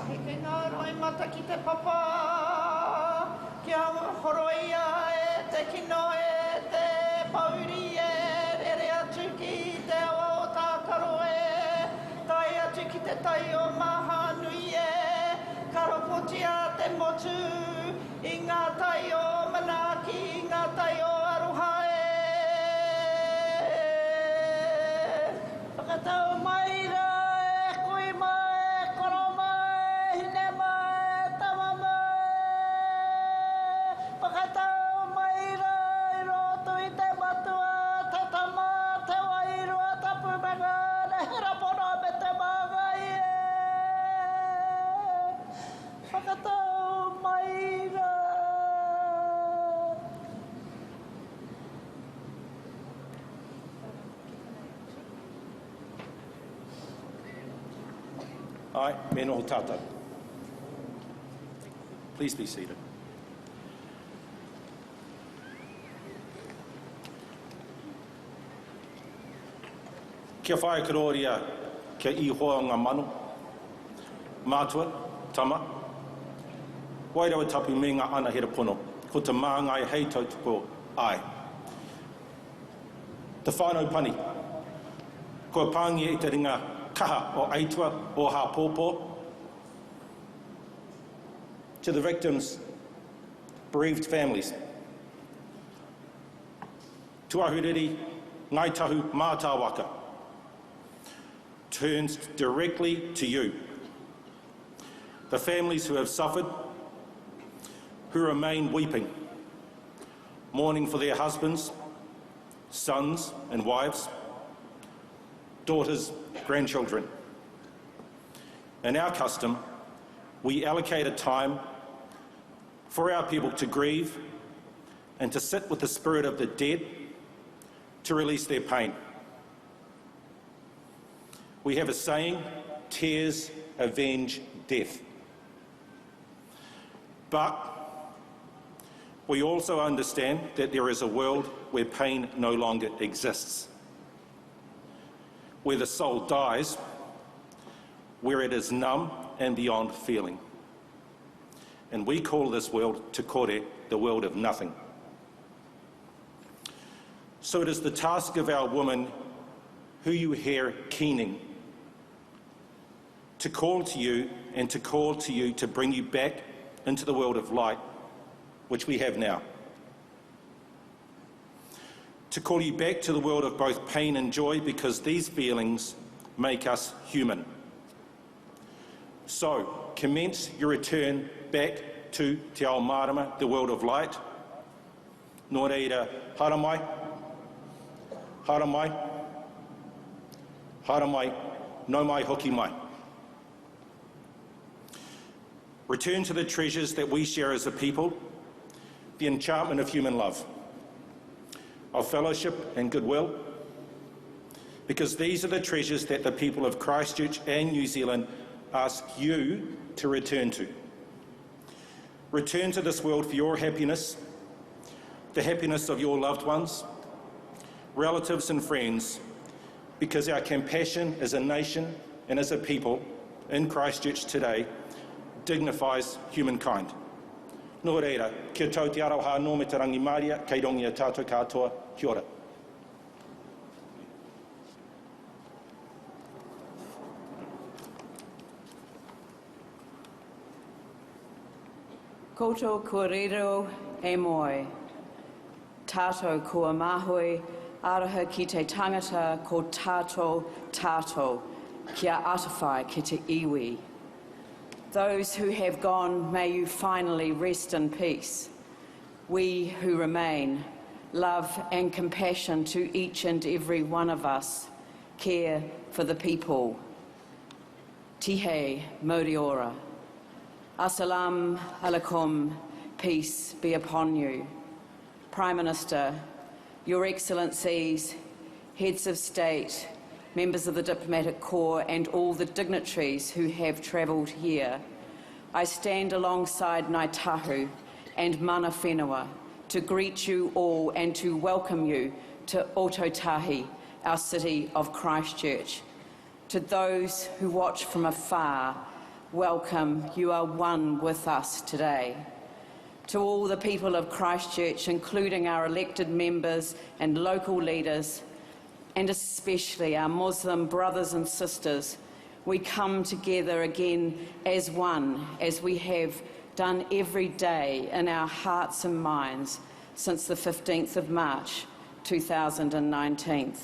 Heke ngā roi mata ki te papa, kia horoia e te kino e te pauri e rere atu ki te awa o tākaro e, tai atu ki te tai o maha nui e, karopotia te motu, i ngā tai o manaki, i ngā tai o aroha e. Whakatau mai ra e kui mai, koro mai, hine mai, tama mai. Whakatau mai ra i roto i te matua, te tama, te wairua, tapu manga, ne hirapono me te māngai e. Whakatau mai ra. Ai, me noho tātou. Please be seated. Kia whae karoria kia ihoa ngā mano, mātua, tama, wairawa tapu me ngā ana hera pono, ko te māngai hei tautoko ai. Te whānau pani, ko pāngia i te ringa kaha o aitua o hāpōpō. To the victims, bereaved families. Tuahuriri, ngai tahu mātāwaka, turns directly to you. The families who have suffered, who remain weeping, mourning for their husbands, sons and wives, daughters, grandchildren. In our custom, we allocate a time for our people to grieve and to sit with the spirit of the dead to release their pain. We have a saying, tears avenge death. But we also understand that there is a world where pain no longer exists, where the soul dies, where it is numb and beyond feeling. And we call this world te kore, the world of nothing. So it is the task of our women who you hear keening to call to you and to call to you to bring you back into the world of light, which we have now. To call you back to the world of both pain and joy, because these feelings make us human. So, commence your return back to Te Ao Marama, the world of light. Nō reira, haramai, haramai, haramai, no mai hoki mai. Return to the treasures that we share as a people, the enchantment of human love, of fellowship and goodwill, because these are the treasures that the people of Christchurch and New Zealand ask you to return to. Return to this world for your happiness, the happiness of your loved ones, relatives and friends, because our compassion as a nation and as a people in Christchurch today dignifies humankind. Nō reira, kia tau te aroha nō me te rangi Māria, kei rongi a tātou katoa, kia ora. Koto kua riro e moe, tātou kua mahoi, araha ki te tangata ko tātou, kia atawhai ki te iwi. Those who have gone, may you finally rest in peace. We who remain, love and compassion to each and every one of us, care for the people. Tihe Moriora. Assalamu alaikum, peace be upon you. Prime Minister, Your Excellencies, Heads of State, members of the Diplomatic Corps and all the dignitaries who have travelled here, I stand alongside Ngāi Tahu and Mana Whenua to greet you all and to welcome you to Ototahi, our city of Christchurch. To those who watch from afar, welcome, you are one with us today. To all the people of Christchurch, including our elected members and local leaders, and especially our Muslim brothers and sisters, we come together again as one, as we have done every day in our hearts and minds since the 15th of March 2019.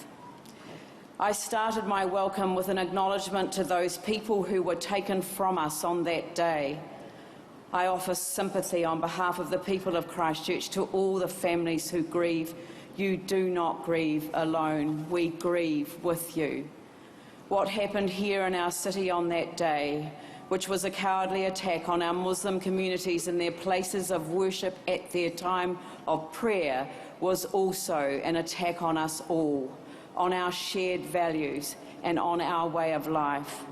I started my welcome with an acknowledgement to those people who were taken from us on that day. I offer sympathy on behalf of the people of Christchurch to all the families who grieve. You do not grieve alone. We grieve with you. What happened here in our city on that day, which was a cowardly attack on our Muslim communities in their places of worship at their time of prayer, was also an attack on us all, on our shared values and on our way of life.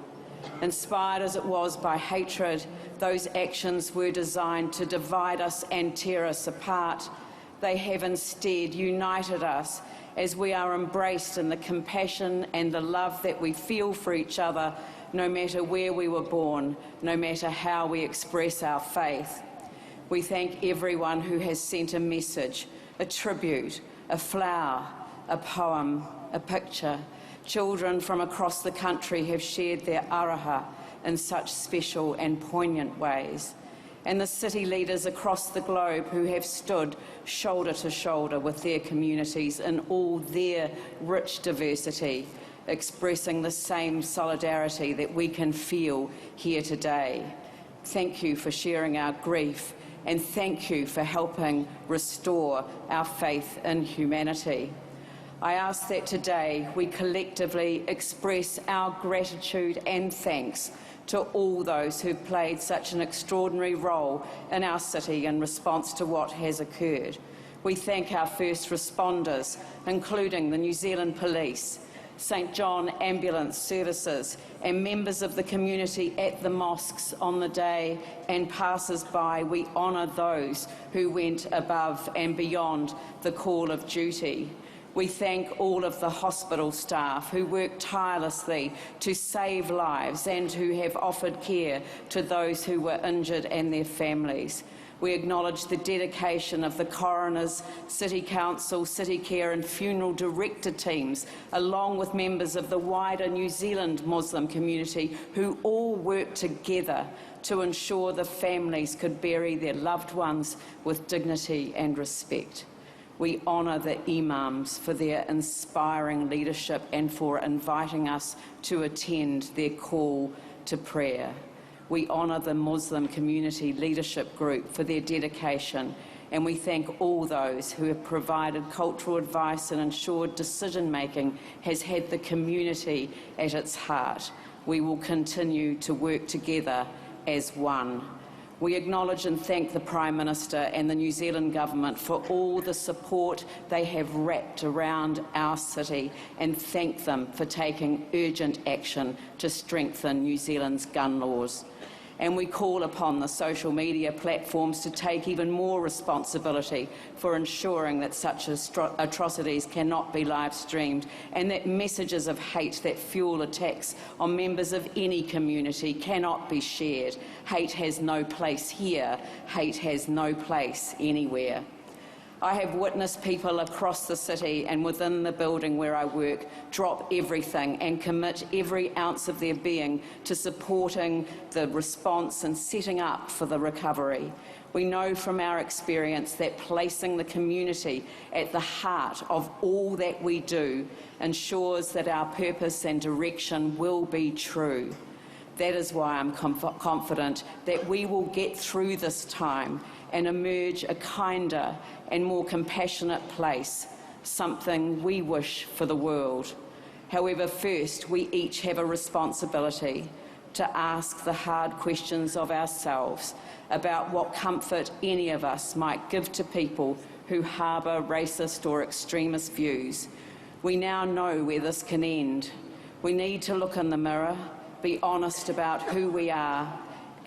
Inspired as it was by hatred, those actions were designed to divide us and tear us apart. They have instead united us as we are embraced in the compassion and the love that we feel for each other, no matter where we were born, no matter how we express our faith. We thank everyone who has sent a message, a tribute, a flower, a poem, a picture. Children from across the country have shared their araha in such special and poignant ways. And the city leaders across the globe who have stood shoulder to shoulder with their communities in all their rich diversity, expressing the same solidarity that we can feel here today. Thank you for sharing our grief, and thank you for helping restore our faith in humanity. I ask that today we collectively express our gratitude and thanks to all those who've played such an extraordinary role in our city in response to what has occurred. We thank our first responders, including the New Zealand Police, St John Ambulance Services, and members of the community at the mosques on the day, and passers-by. We honour those who went above and beyond the call of duty. We thank all of the hospital staff who work tirelessly to save lives and who have offered care to those who were injured and their families. We acknowledge the dedication of the coroners, City Council, City Care and funeral director teams, along with members of the wider New Zealand Muslim community who all worked together to ensure the families could bury their loved ones with dignity and respect. We honour the imams for their inspiring leadership and for inviting us to attend their call to prayer. We honour the Muslim Community Leadership Group for their dedication, and we thank all those who have provided cultural advice and ensured decision-making has had the community at its heart. We will continue to work together as one. We acknowledge and thank the Prime Minister and the New Zealand Government for all the support they have wrapped around our city, and thank them for taking urgent action to strengthen New Zealand's gun laws. And we call upon the social media platforms to take even more responsibility for ensuring that such atrocities cannot be live streamed, and that messages of hate that fuel attacks on members of any community cannot be shared. Hate has no place here. Hate has no place anywhere. I have witnessed people across the city and within the building where I work drop everything and commit every ounce of their being to supporting the response and setting up for the recovery. We know from our experience that placing the community at the heart of all that we do ensures that our purpose and direction will be true. That is why I'm confident that we will get through this time and emerge a kinder and more compassionate place, something we wish for the world. However, first, we each have a responsibility to ask the hard questions of ourselves about what comfort any of us might give to people who harbour racist or extremist views. We now know where this can end. We need to look in the mirror, be honest about who we are,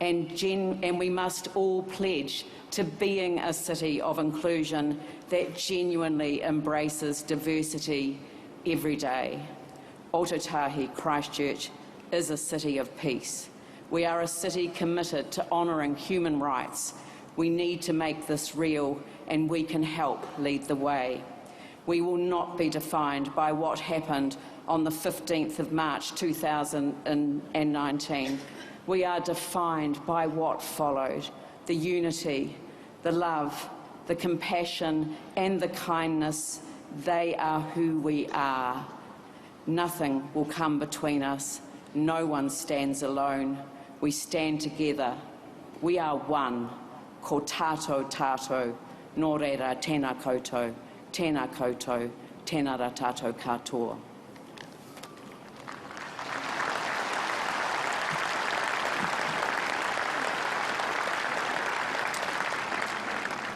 and we must all pledge to being a city of inclusion that genuinely embraces diversity every day. Ōtautahi Christchurch is a city of peace. We are a city committed to honouring human rights. We need to make this real, and we can help lead the way. We will not be defined by what happened on the 15th of March 2019. We are defined by what followed: the unity, the love, the compassion and the kindness. They are who we are. Nothing will come between us. No one stands alone. We stand together. We are one. Ko tātou tātou, nō reira tēnā koutou, tēnā koutou, tēnā rā tātou katoa.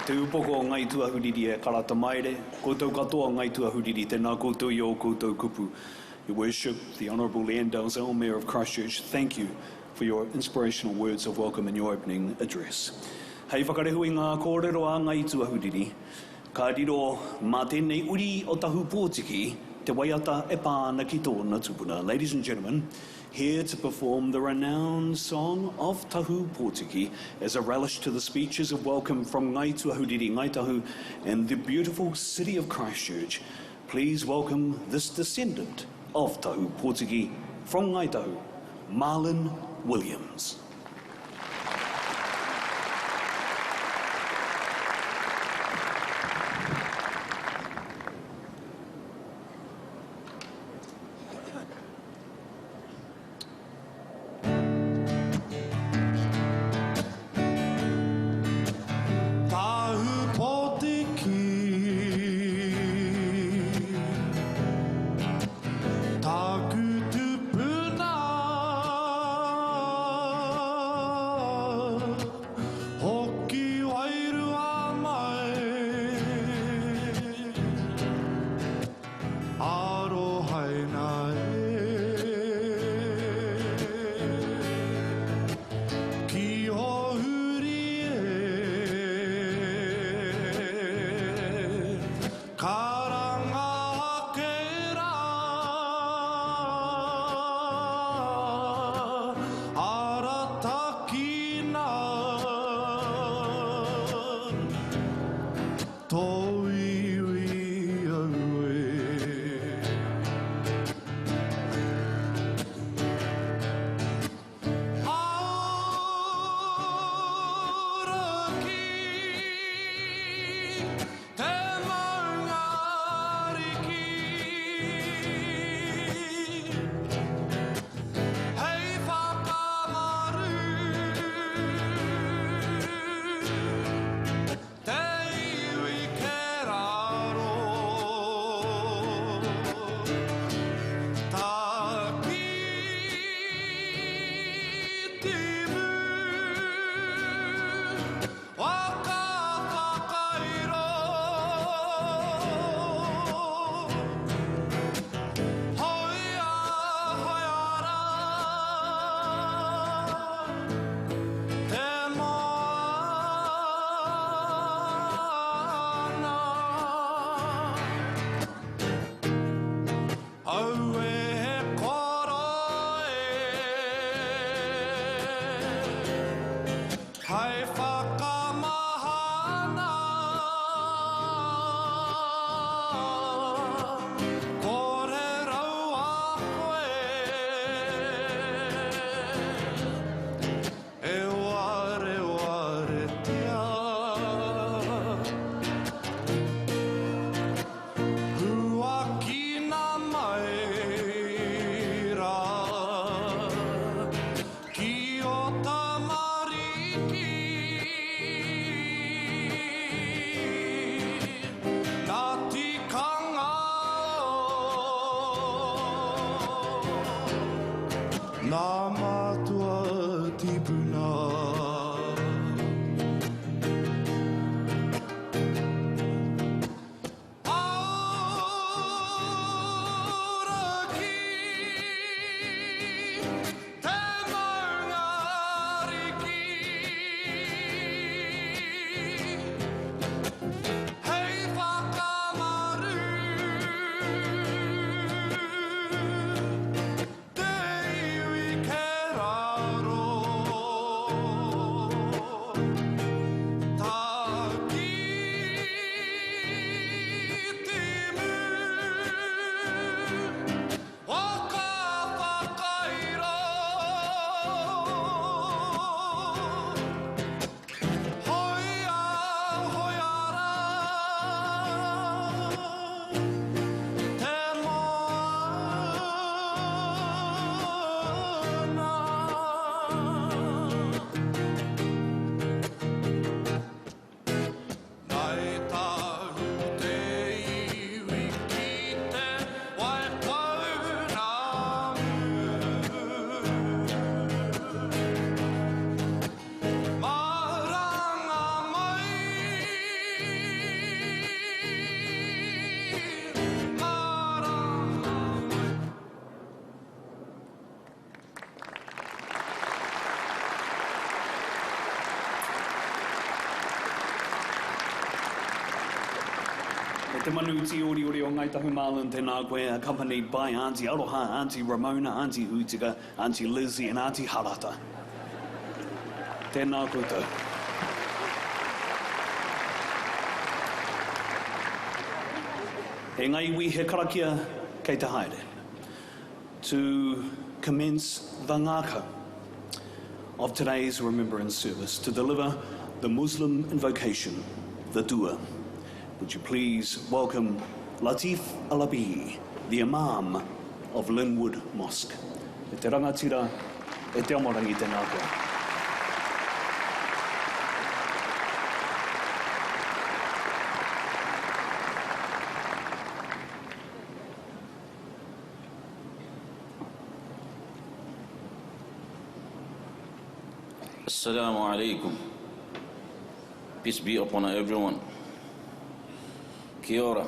Te upoko ngai tuahuriri e karata maere, koutou katoa ngai tuahuriri, tēnā koutou i o koutou kupu. Your Worship, the Honourable Landowner, Mayor of Christchurch, thank you for your inspirational words of welcome in your opening address. Hei whakarehui ngā kōrero a ngai tuahuriri, ka riro mā tēnei uri o tahu pōtiki, te waiata e pāna ki tōna tupuna. Ladies and gentlemen, here to perform the renowned song of Tahu Pōtiki as a relish to the speeches of welcome from Ngai Tuahuriri, Ngai Tahu, and the beautiful city of Christchurch. Please welcome this descendant of Tahu Pōtiki from Ngai Tahu, Marlon Williams. Te iwi ke raro Te manuti ori o ngai tahu Marlon, tēnā koe, accompanied by Auntie Aroha, Auntie Ramona, Auntie Hutiga, Auntie Lizzie and Auntie Harata. Tēnā koutou. He ngai wi he karakia kei te haere. To commence the ngākau of today's remembrance service, to deliver the Muslim invocation, the dua. Would you please welcome Latif Alabi, the Imam of Linwood Mosque. E te rangatira, e te amorangi tēnā koe. Assalamu alaikum. Peace be upon everyone. Kia ora.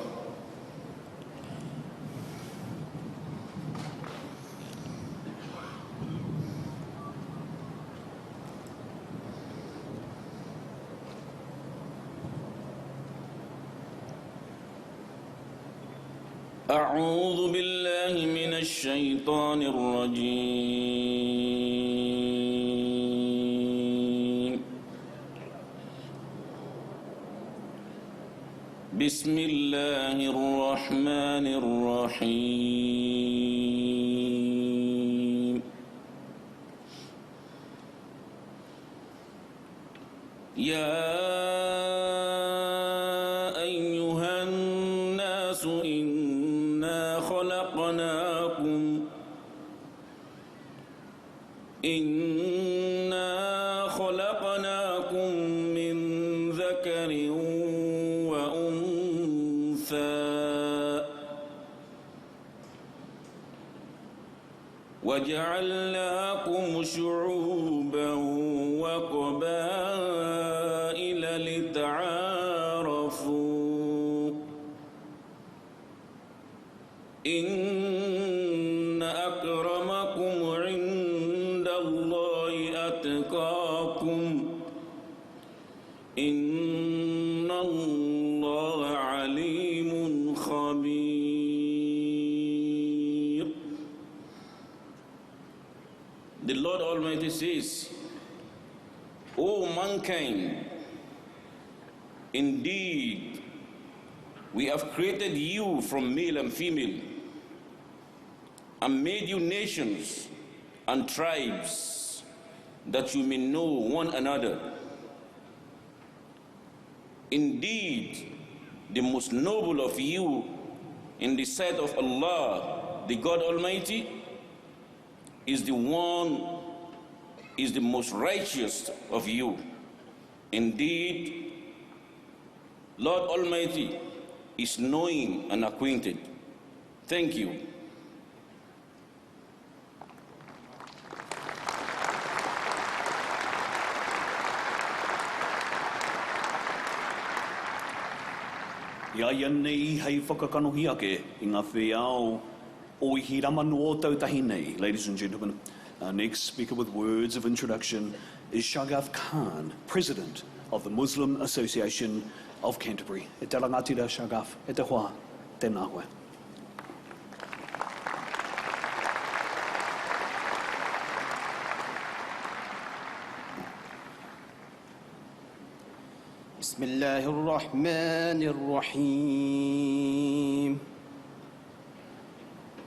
أعوذ بالله من الشيطان الرجيم. بسم الله الرحمن الرحيم. يا أيها الناس إنا خلقناكم من ذكر وجعلناكم شعوبا وقبائل لتعارفوا إن أكرمكم عند الله أتقاكم إن الله عليم خبير. The Lord Almighty says, O mankind, indeed we have created you from male and female and made you nations and tribes that you may know one another. Indeed, the most noble of you in the sight of Allah, the God Almighty, is the most righteous of you. Indeed, Lord Almighty is knowing and acquainted. Thank you. Ia nei hei whakakanohi ake I ngā wheao o I hiramanu o tautahi nei. Ladies and gentlemen, our next speaker with words of introduction is Shagaf Khan, President of the Muslim Association of Canterbury. E te rangatira, Shagaf, e te hoa, tēnā koe. بسم الله الرحمن الرحيم.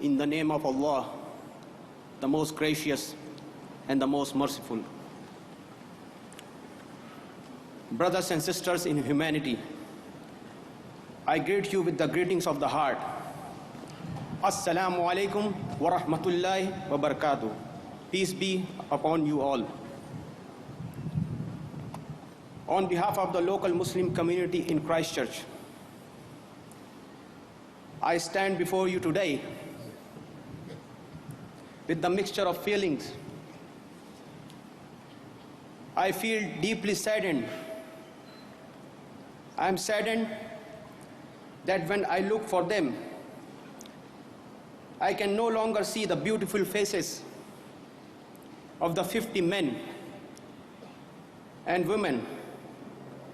In the name of Allah, the most gracious and the most merciful. Brothers and sisters in humanity, I greet you with the greetings of the heart. Assalamu alaikum wa rahmatullahi wa barakatuh. Peace be upon you all. On behalf of the local Muslim community in Christchurch, I stand before you today with the mixture of feelings. I feel deeply saddened. I am saddened that when I look for them, I can no longer see the beautiful faces of the 50 men and women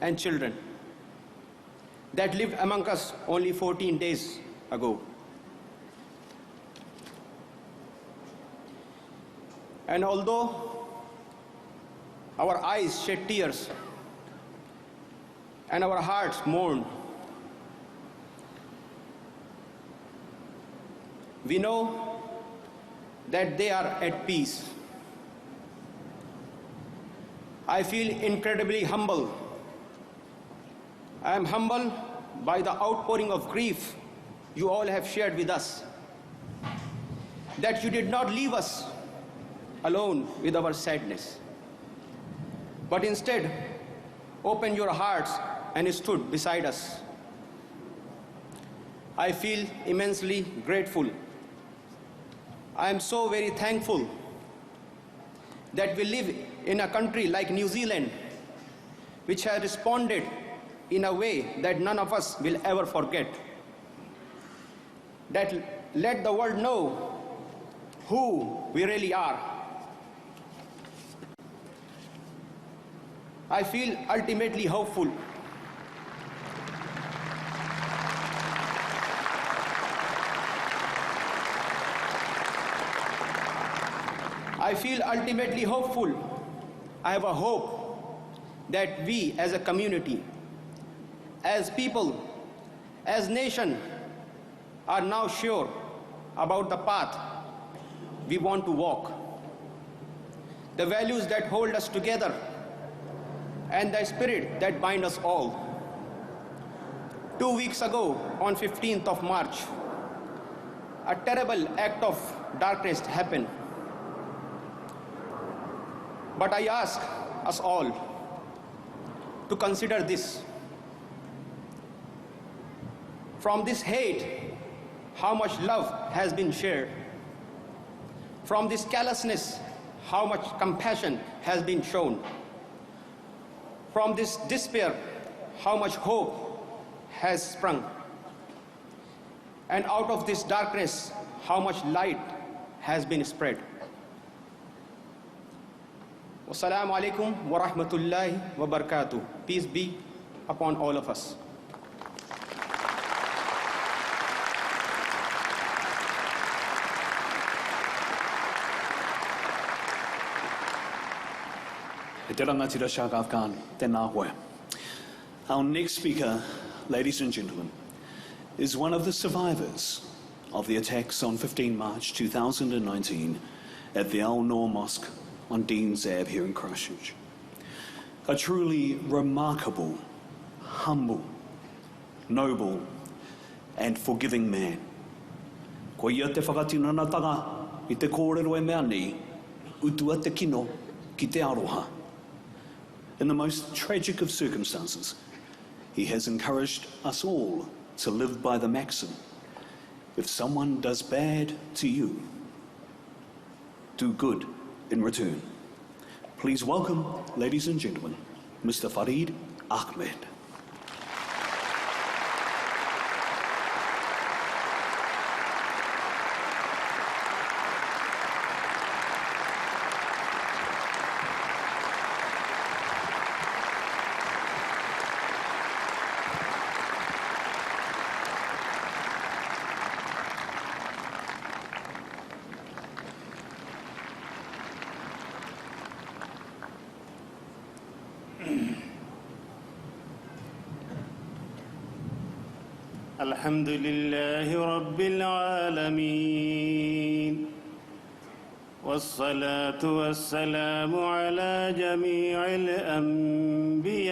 and children. that lived among us only 14 days ago. And although our eyes shed tears and our hearts mourn, we know that they are at peace. I feel incredibly humble. I am humbled by the outpouring of grief you all have shared with us, that you did not leave us alone with our sadness, but instead opened your hearts and stood beside us. I feel immensely grateful. I am so very thankful that we live in a country like New Zealand, which has responded in a way that none of us will ever forget, that let the world know who we really are. I feel ultimately hopeful. I feel ultimately hopeful. I have a hope that we as a community, as people, as nation, are now sure about the path we want to walk, the values that hold us together, and the spirit that binds us all. 2 weeks ago, on 15th of March, a terrible act of darkness happened. But I ask us all to consider this. From this hate, how much love has been shared. From this callousness, how much compassion has been shown. From this despair, how much hope has sprung. And out of this darkness, how much light has been spread. Wassalamu alaikum wa rahmatullahi wa barakatuh. Peace be upon all of us. Our next speaker, ladies and gentlemen, is one of the survivors of the attacks on 15 March 2019 at the Al Noor Mosque on Dean's Ave here in Christchurch. A truly remarkable, humble, noble, and forgiving man. Ko ia te whakatinanatanga I te kōrero e mea nei, utua te kino ki te aroha. In the most tragic of circumstances, he has encouraged us all to live by the maxim, if someone does bad to you, do good in return. Please welcome, ladies and gentlemen, Mr. Farid Ahmed. الحمد لله رب العالمين والصلاة والسلام على جميع الأنبياء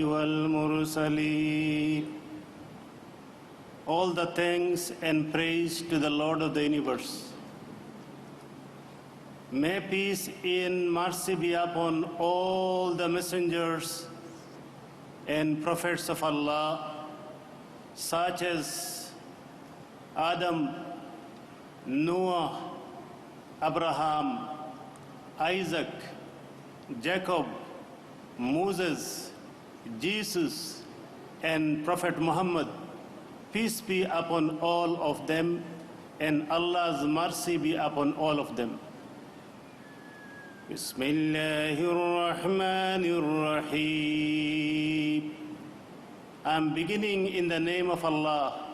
والمرسلين. All the thanks and praise to the Lord of the universe. May peace and mercy be upon all the messengers and prophets of Allah, such as Adam, Noah, Abraham, Isaac, Jacob, Moses, Jesus, and Prophet Muhammad. Peace be upon all of them, and Allah's mercy be upon all of them. Bismillahir Rahmanir Rahim. I am beginning in the name of Allah,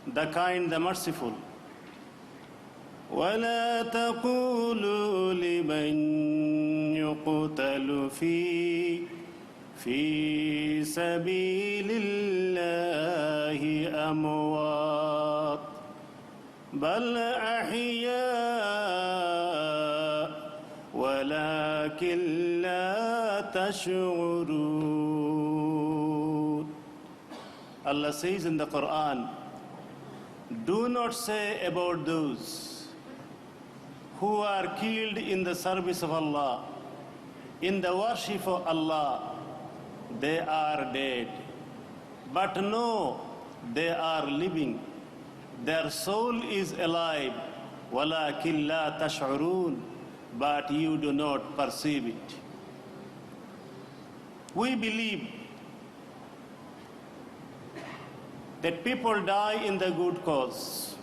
the kind, the merciful. ولا تقولوا لمن يقتل في سبيل الله أموات بل أحياء ولكن لا تشعرون. Allah says in the Quran, do not say about those who are killed in the service of Allah, in the worship of Allah, they are dead. But no, they are living. Their soul is alive. وَلَكِنْ لَا تَشْعُرُونَ. But you do not perceive it. We believe that people die in the good cause.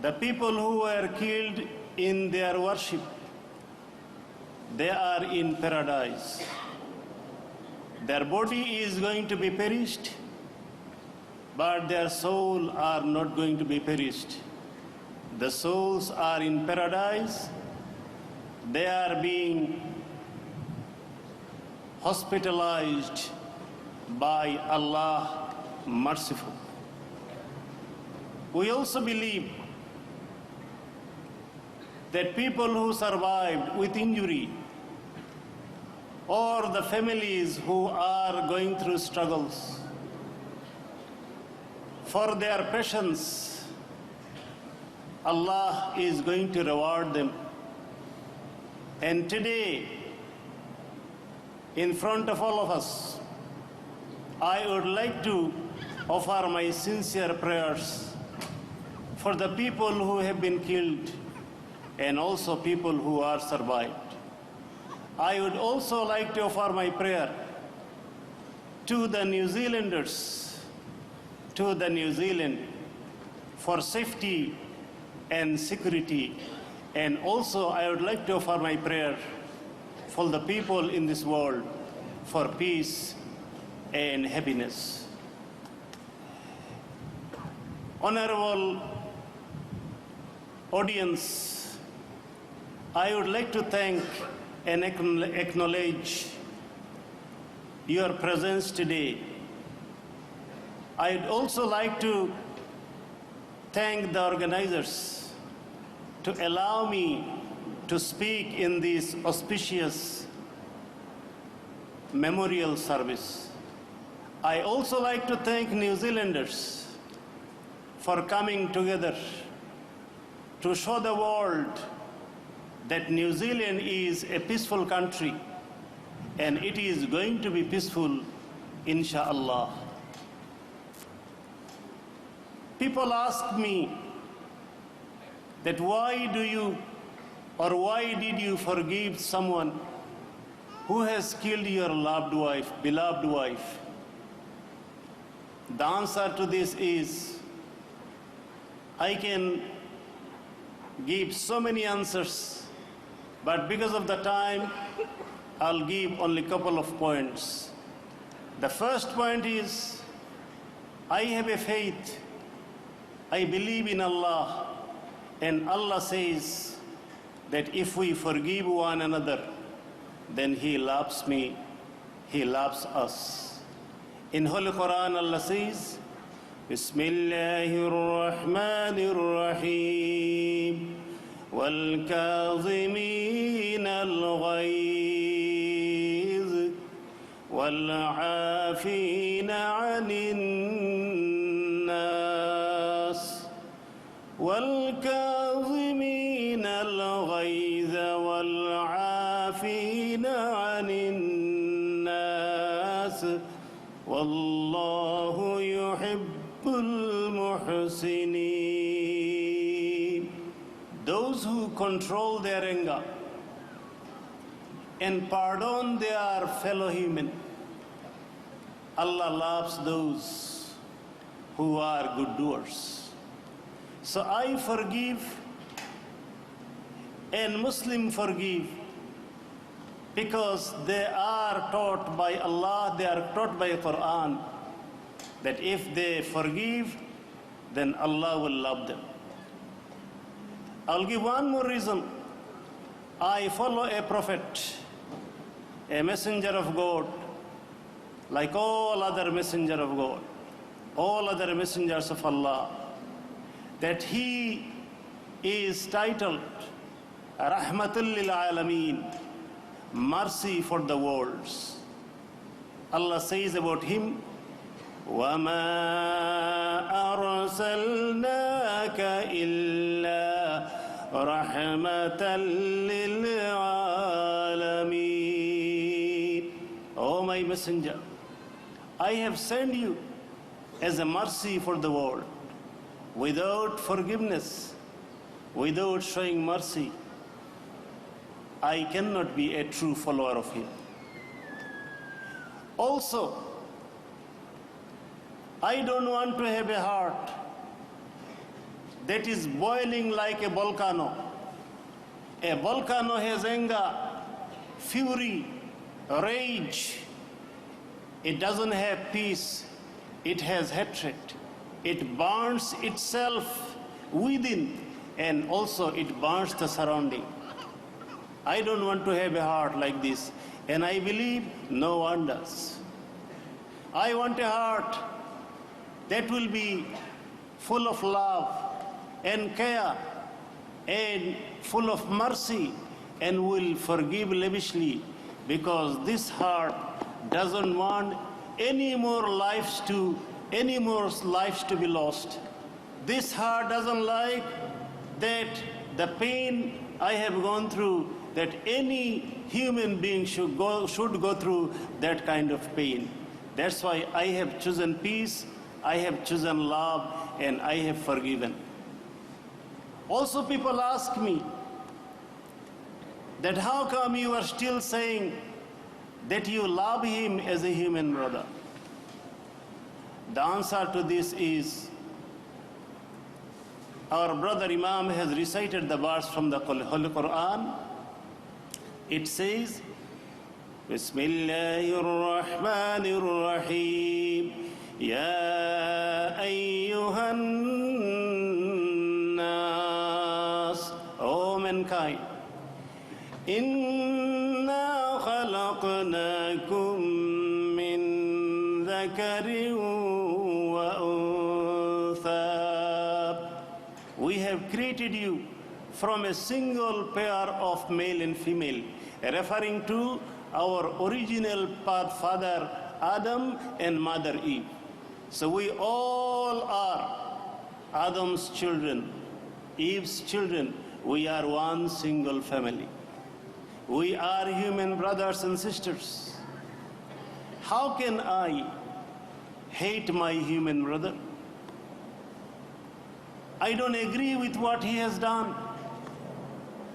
The people who were killed in their worship, they are in paradise. Their body is going to be perished, but their soul are not going to be perished. The souls are in paradise. They are being hospitalized by Allah merciful. We also believe that people who survived with injury, or the families who are going through struggles, for their patience, Allah is going to reward them. And today, in front of all of us, I would like to offer my sincere prayers for the people who have been killed and also people who are survived. I would also like to offer my prayer to the New Zealanders, to the New Zealand, for safety and security. And also I would like to offer my prayer for the people in this world, for peace and happiness. Honorable audience, I would like to thank and acknowledge your presence today. I'd also like to thank the organizers to allow me to speak in this auspicious memorial service. I also like to thank New Zealanders for coming together to show the world that New Zealand is a peaceful country and it is going to be peaceful, inshallah. People ask me that why did you forgive someone who has killed your loved wife, beloved wife? The answer to this is, I can give so many answers, but because of the time, I'll give only a couple of points. The first point is, I have a faith. I believe in Allah, and Allah says that if we forgive one another, then He loves me, He loves us. In Holy Quran, Allah says, Bismillahir Rahmanir Rahim, wal kazimin al-ghayz, wal afina anin nas, wal kazimin al-ghayz, wal afina anin nas, wallahu yuhibbul muhsinin. Those who control their anger and pardon their fellow human, Allah loves those who are good doers. So I forgive and Muslim forgive because they are taught by Allah, they are taught by Quran, that if they forgive, then Allah will love them. I'll give one more reason. I follow a prophet, a messenger of God, like all other messenger of God, all other messengers of Allah, that he is titled Rahmatul lil Alameen, mercy for the worlds. Allah says about him, وَمَا أَرْسَلْنَاكَ إِلَّا رَحْمَةً لِلْعَالَمِينَ. O my messenger, I have sent you as a mercy for the world. Without forgiveness, without showing mercy, I cannot be a true follower of him. Also, I don't want to have a heart that is boiling like a volcano. A volcano has anger, fury, rage. It doesn't have peace. It has hatred. It burns itself within, and also it burns the surrounding. I don't want to have a heart like this, and I believe no one does. I want a heart that will be full of love and care and full of mercy and will forgive lavishly, because this heart doesn't want any more lives to be lost. This heart doesn't like that the pain I have gone through, that any human being should go through that kind of pain. That's why I have chosen peace, I have chosen love, and I have forgiven. Also, people ask me that how come you are still saying that you love him as a human brother? The answer to this is, our brother Imam has recited the verse from the Holy Quran. It says, Bismillahir Rahmanir Rahim, Ya ayyuhan nas, O mankind, Inna khalaqnakum min dhakarin wa untha. We have created you from a single pair of male and female, referring to our original father Adam and mother Eve. So we all are Adam's children, Eve's children. We are one single family. We are human brothers and sisters. How can I hate my human brother? I don't agree with what he has done.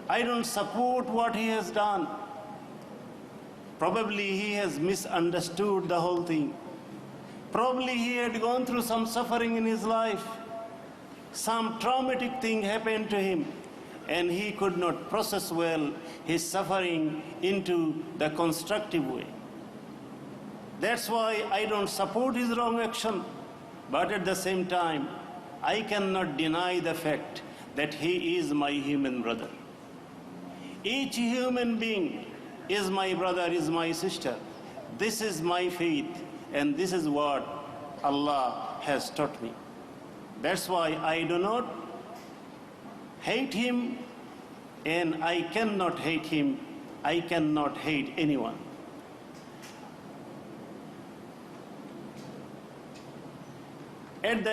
I don't support what he has done. Probably he has misunderstood the whole thing. Probably he had gone through some suffering in his life. Some traumatic thing happened to him, and he could not process well his suffering into the constructive way. That's why I don't support his wrong action. But at the same time, I cannot deny the fact that he is my human brother. Each human being is my brother, is my sister. This is my faith, and this is what Allah has taught me. That's why I do not hate him, and I cannot hate him. I cannot hate anyone. At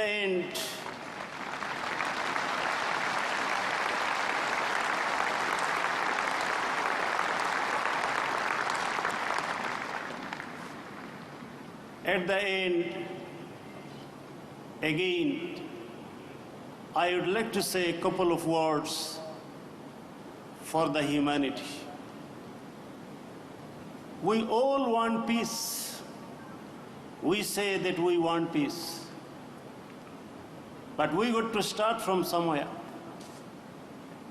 the end, again, I would like to say a couple of words for the humanity. We all want peace. We say that we want peace. But we got to start from somewhere.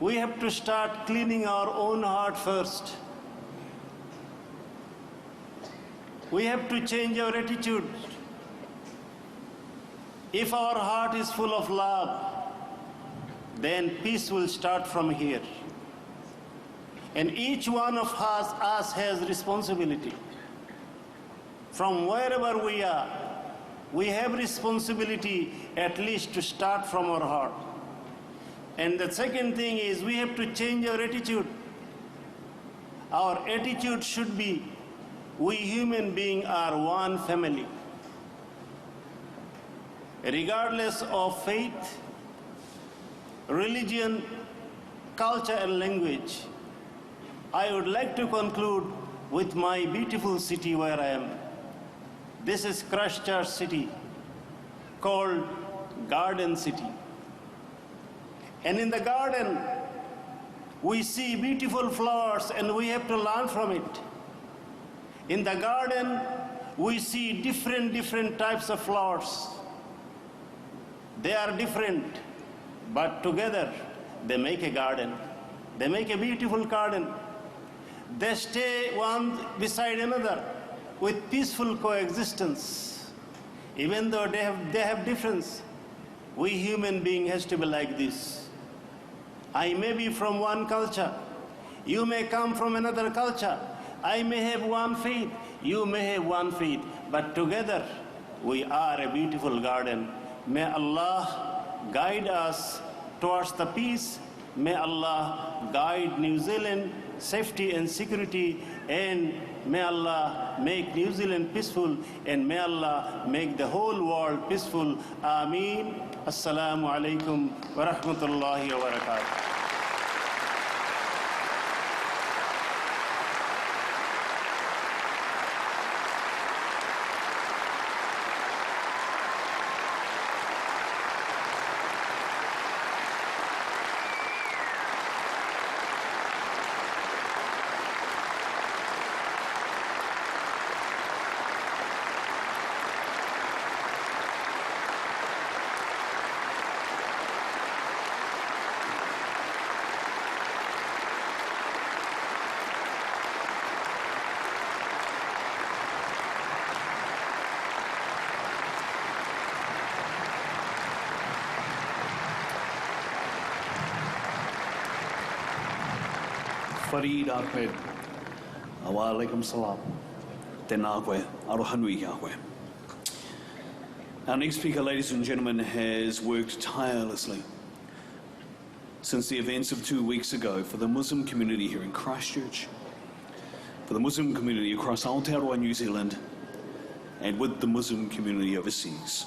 We have to start cleaning our own heart first. we have to change our attitude. If our heart is full of love, then peace will start from here. And each one of us has responsibility. From wherever we are, we have responsibility at least to start from our heart. And the second thing is we have to change our attitude. Our attitude should be, we human beings are one family. Regardless of faith, religion, culture and language, I would like to conclude with my beautiful city where I am. This is Christchurch city, called Garden City. And in the garden, we see beautiful flowers and we have to learn from it. In the garden, we see different types of flowers. They are different, but together they make a garden. They make a beautiful garden. They stay one beside another with peaceful coexistence. Even though they have difference, we human being has to be like this. I may be from one culture, you may come from another culture. I may have one faith, you may have one faith, but together we are a beautiful garden. May Allah guide us towards the peace. May Allah guide New Zealand safety and security, and may Allah make New Zealand peaceful, and may Allah make the whole world peaceful. Ameen. Assalamu alaikum wa rahmatullahi wa barakatuh. Farid Ahmed, Wa alaikum salam. Tēnā koe, aroha nui kia koe. Our next speaker, ladies and gentlemen, has worked tirelessly since the events of 2 weeks ago for the Muslim community here in Christchurch, for the Muslim community across Aotearoa, New Zealand, and with the Muslim community overseas.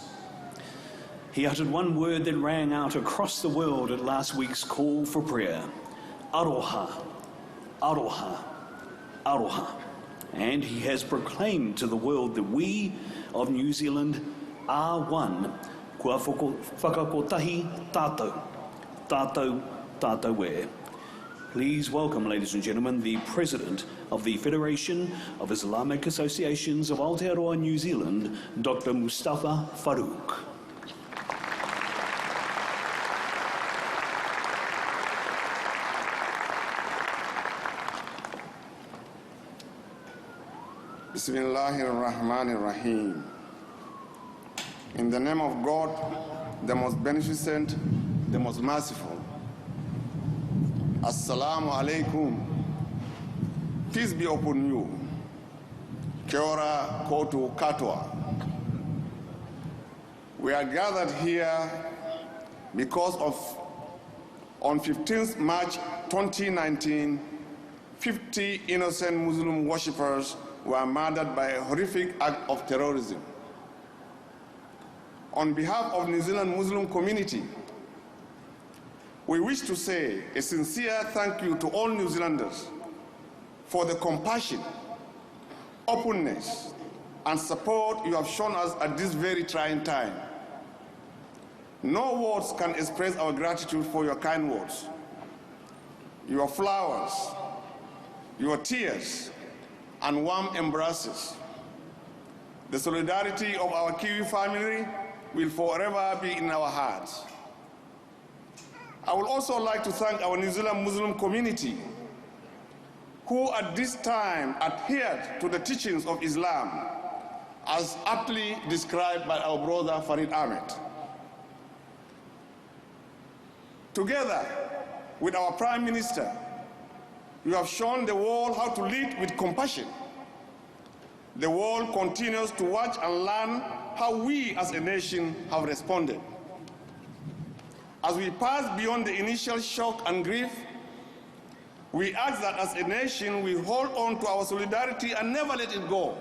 He uttered one word that rang out across the world at last week's call for prayer: Aroha. Aroha, Aroha. And he has proclaimed to the world that we of New Zealand are one. Kua whakakotahi tātou, tātou, tātou e. Please welcome, ladies and gentlemen, the President of the Federation of Islamic Associations of Aotearoa, New Zealand, Dr. Mustafa Farouk. Bismillahirrahmanirrahim. In the name of God, the most beneficent, the most merciful. Assalamu alaikum. Peace be upon you. Kia ora koutou katoa. We are gathered here because of, on 15th March 2019, 50 innocent Muslim worshippers were murdered by a horrific act of terrorism. On behalf of New Zealand Muslim community, we wish to say a sincere thank you to all New Zealanders for the compassion, openness, and support you have shown us at this very trying time. No words can express our gratitude for your kind words, your flowers, your tears, and warm embraces. The solidarity of our Kiwi family will forever be in our hearts. I would also like to thank our New Zealand Muslim community who at this time adhered to the teachings of Islam, as aptly described by our brother Farid Ahmed. Together with our Prime Minister, you have shown the world how to lead with compassion. The world continues to watch and learn how we as a nation have responded. As we pass beyond the initial shock and grief, we ask that as a nation we hold on to our solidarity and never let it go.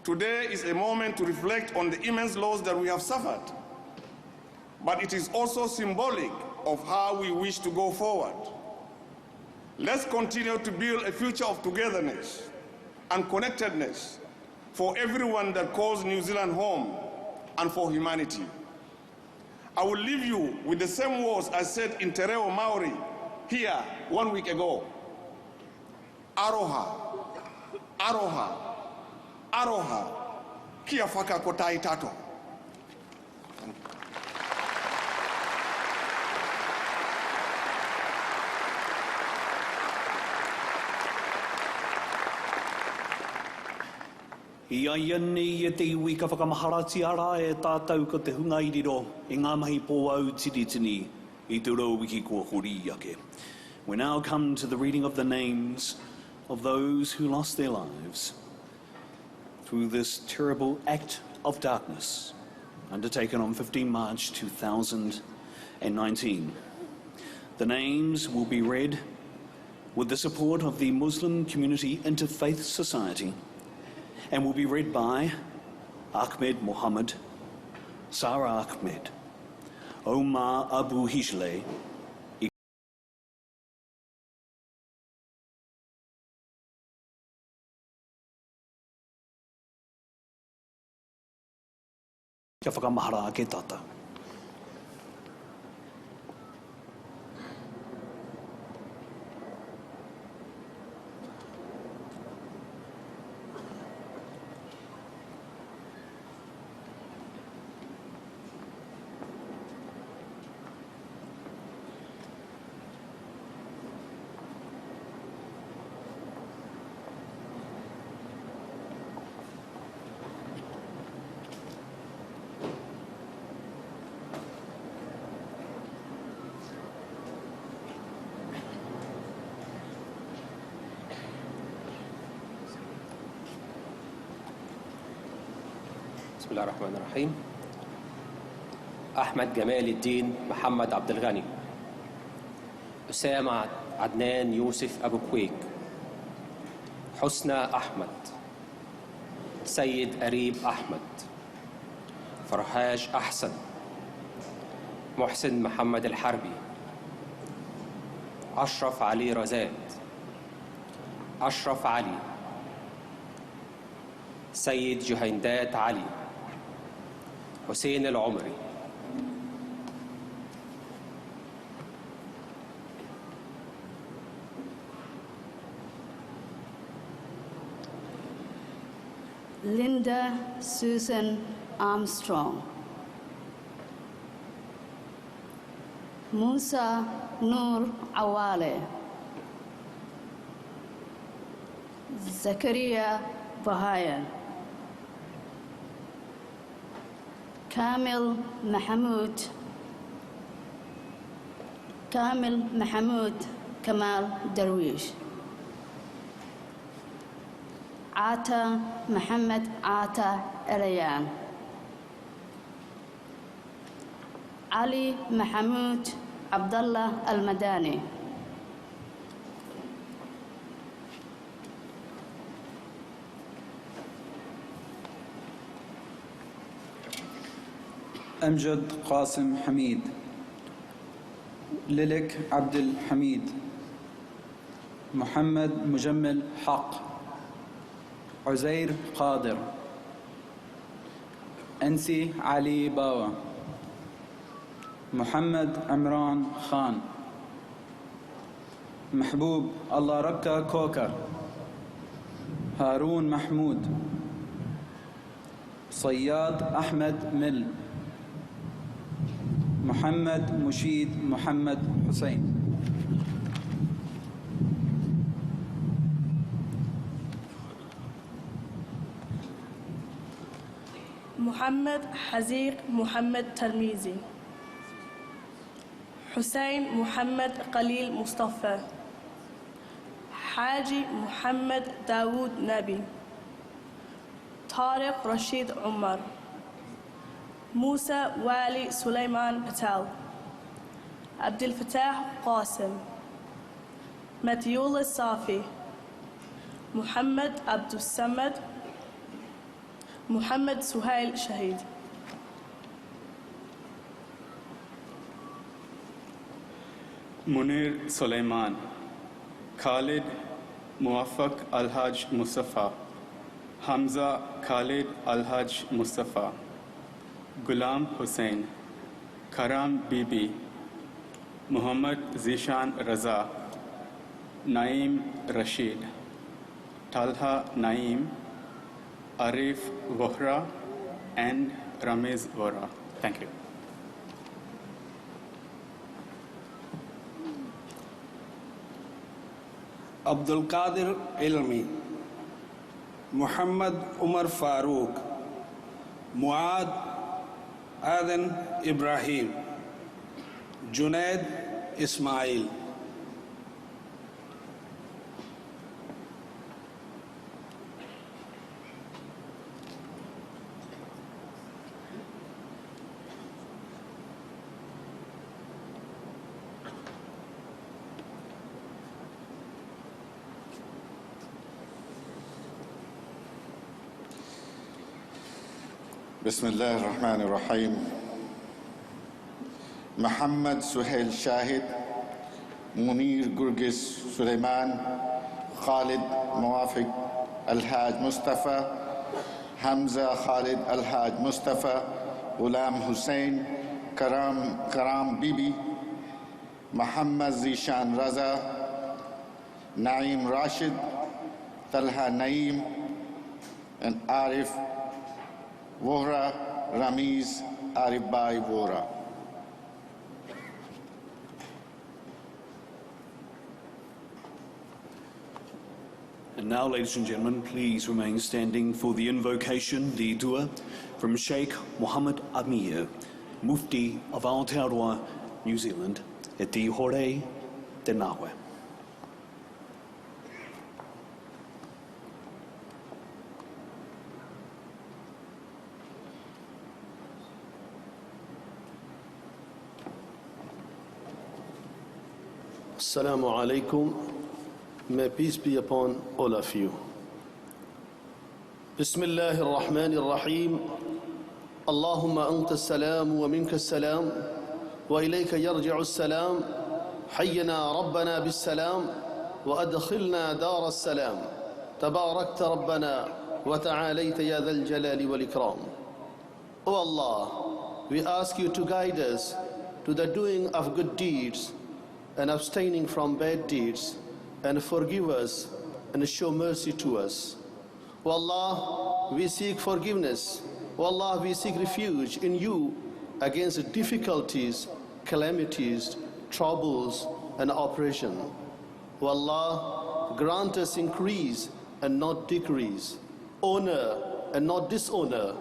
Today is a moment to reflect on the immense loss that we have suffered, but it is also symbolic of how we wish to go forward. Let's continue to build a future of togetherness and connectedness for everyone that calls New Zealand home and for humanity. I will leave you with the same words I said in Te Reo Maori here 1 week ago. Aroha, aroha, aroha, kia whakakotai tato. Ia iani e te iwi ka whakamaharati ara e tātou ko te hunga iriro e ngā mahi pō au tiritini I te rau wiki kua hori ake. We now come to the reading of the names of those who lost their lives through this terrible act of darkness undertaken on 15 March 2019. The names will be read with the support of the Muslim Community Interfaith Society and will be read by Ahmed Mohammed, Sarah Ahmed, Omar Abu Hishle, kia whakamahara ke tata. بسم الله الرحمن الرحيم. أحمد جمال الدين محمد عبد الغني، أسامة عدنان يوسف أبو كويك، حسنى أحمد، سيد قريب أحمد، فرحاج أحسن، محسن محمد الحربي، أشرف علي رزاد، أشرف علي، سيد جهيندات علي، حسين العمري، Linda Susan Armstrong, Musa Nur Awale, Zakaria Bahaya, Kamil Mahmoud Kamal Darwish, Ata Muhammad Ata Elayan, Ali Mahmoud Abdullah Al-Madani, أمجد قاسم حميد، ليلك عبد الحميد، محمد مجمل حق، عزير قادر، أنسي علي باوا، محمد عمران خان، محبوب الله ركا كوكر، هارون محمود، صياد أحمد مل، محمد مشيد محمد حسين. محمد حزيق محمد ترميزي حسين محمد قليل مصطفى حاجي محمد داود نبي طارق رشيد عمر موسى والي سليمان بتال عبد الفتاح قاسم متيول الصافي محمد عبد الصمد محمد سهيل شهيد منير سليمان خالد موفق الحاج مصطفى حمزة خالد الحاج مصطفى غلام حسين کرام بیبی محمد زیشان رضا نعیم رشید طلحہ نعیم Arif Vohra and Ramez Vohra. Thank you. Abdul Qadir Ilmi, Muhammad Umar Farooq, Muad Aden Ibrahim, Junaid Ismail. بسم الله الرحمن الرحيم. محمد سهيل شاهد، منير قرقس سليمان، خالد موافق الحاج مصطفى، حمزة خالد الحاج مصطفى، غلام حسين کرام بیبی، محمد زیشان رضا، نعیم راشد، طلحہ نعیم, and Arif Vohra, Ramiz Arif Bhai Vohra. And now, ladies and gentlemen, please remain standing for the invocation, the dua, from Sheikh Mohammed Amir, Mufti of Aotearoa, New Zealand, e te hore te nawe. Assalamu alaikum. May peace be upon all of you. Bismillah ar-Rahman ar-Rahim. Allahumma anta as-salam wa minka as-salam wa ilayka yarji'u as-salam. Hayyana rabbana bis-salam wa adkhilna dar as-salam. Tabarakta rabbana wa ta'alayta ya dhal jalali wal ikram. O Allah, we ask you to guide us to the doing of good deeds and abstaining from bad deeds, and forgive us and show mercy to us. O Allah, we seek forgiveness. O Allah, we seek refuge in you against difficulties, calamities, troubles, and oppression. O Allah, grant us increase and not decrease, honor and not dishonor.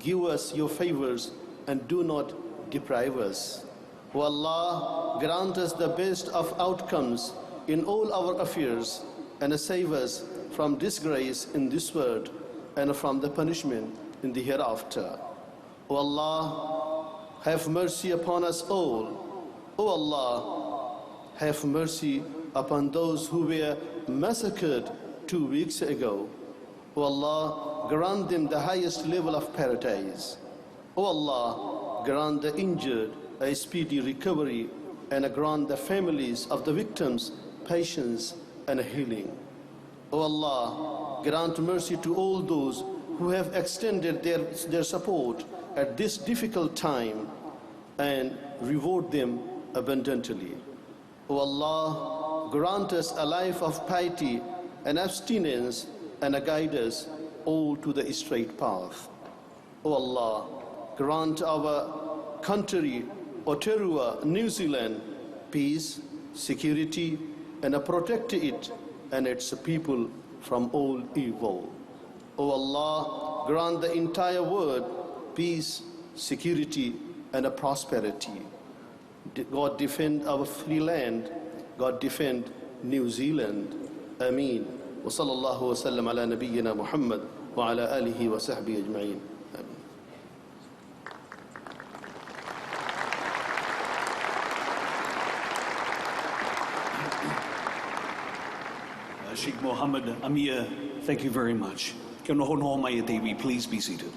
Give us your favors and do not deprive us. O Allah, grant us the best of outcomes in all our affairs and save us from disgrace in this world and from the punishment in the hereafter. O Allah, have mercy upon us all. O Allah, have mercy upon those who were massacred 2 weeks ago. O Allah, grant them the highest level of paradise. O Allah, grant the injured a speedy recovery and grant the families of the victims patience and healing. O Allah, grant mercy to all those who have extended their support at this difficult time and reward them abundantly. O Allah, grant us a life of piety and abstinence and guide us all to the straight path. O Allah, grant our country, Aotearoa, New Zealand, peace, security, and protect it and its people from all evil. O Allah, grant the entire world peace, security, and a prosperity. God defend our free land. God defend New Zealand. Ameen. Wa sallallahu wa sallam ala nabiyyina Muhammad wa ala alihi wa sahbihi ajma'in. Sheikh Mohammed Amir, thank you very much. Kia ora hono mai e te iwi, please be seated.